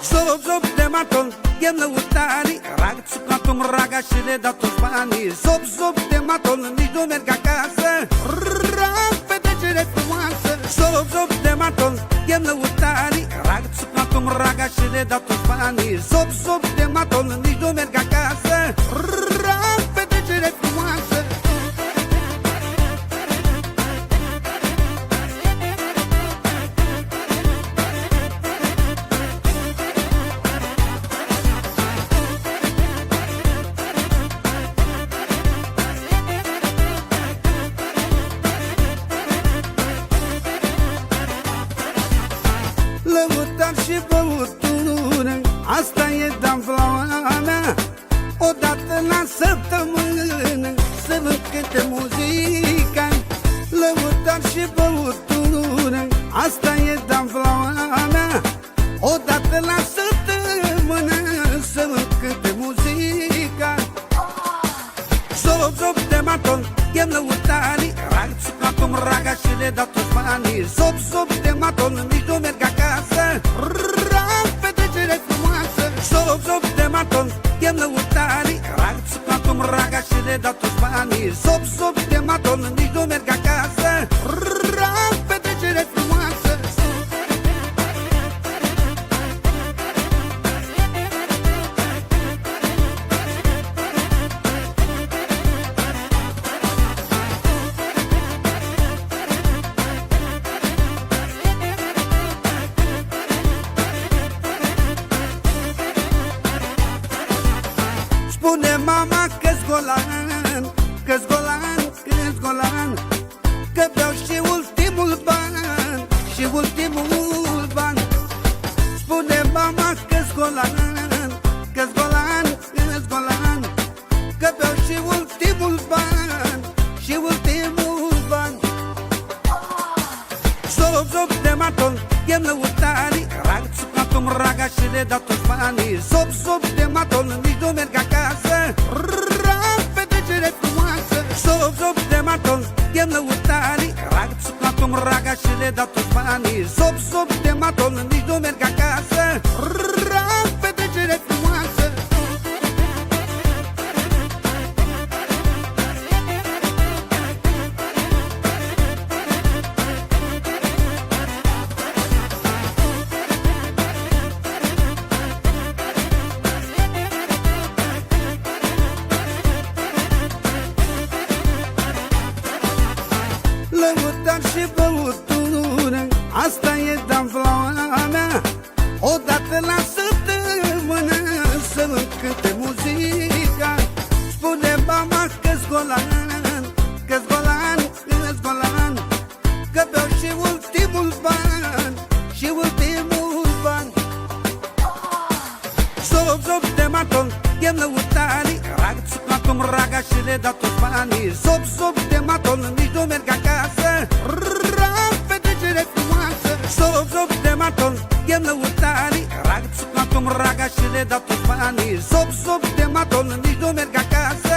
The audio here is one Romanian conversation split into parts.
Zop, zop de maton, chem lăutarii, ragți cu atum raga și le dau toți banii. Zop, zop de maton, nici nu merg acasă, rag petrecere frumoasă. Zop, zop de maton, chem lăutarii, ragți cu atum raga și le dau toți banii. Zop, zop de maton, nici nu merg acasă, rag petrecere frumoasă. Lăutar și băutură, asta e danflaua mea. Odată la săptămână să văd câte muzica. Lăutar și băutură, asta e danflaua mea. Odată la săptămână să văd câte muzica. Zop, zop de maton, chem lăutarii, ragți cu atum raga și le dau toți banii. Zop, zop de maton, nici nu merg acasă, rag petrecere frumoasă. Zop, zop de maton, chem lăutarii, ragți cu atum raga și le dau toți banii. Zop, zop de maton, nici nu merg acasă, rag petrecere frumoasă. Spune mama că-s golan, că-s golan, că-s golan, că beau și ultimul ban, și ultimul ban. Spune mama că-s golan, că-s golan, că-s golan, că beau și ultimul ban, și ultimul ban. Zop, zop de maton, chem lăutarii, ragți cu atum raga și le dau toți banii. Zop, zop de maton, nici nu merg acasă, rag petrecere frumoasă. Zop, zop de maton, chem lăutarii, ragți cu atum raga și le dau toți banii. Zop, zop de maton, nici nu merg acasă, rag petrecere frumoasă. Lăutar și băutură, asta e danflaua mea. Odată la săptămână să văd câte muzica. Spune mama că-s golan, că-s golan, că-s golan, că beau și ultimul ban, și ultimul ban. Zop, zop de maton, chem lăutarii, ragți cu atum raga și le dau toți banii. Zop, zop de maton, nici nu merg acasă, rag petrecere frumoasă. Zop, zop de maton, chem lăutarii, ragți cu atum raga și le dau toți banii. Zop, zop de maton, nici nu merg acasă,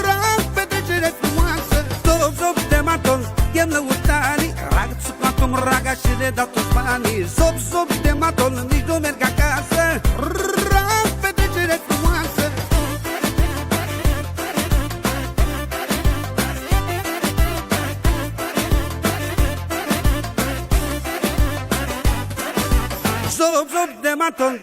rag petrecere frumoasă. Zop, zop de maton, chem lăutarii, ragți cu atum raga și le dau toți banii. Zop, zop de maton, nici nu merg acasă, rag petrecere frumoasă. Zop, zop de maton,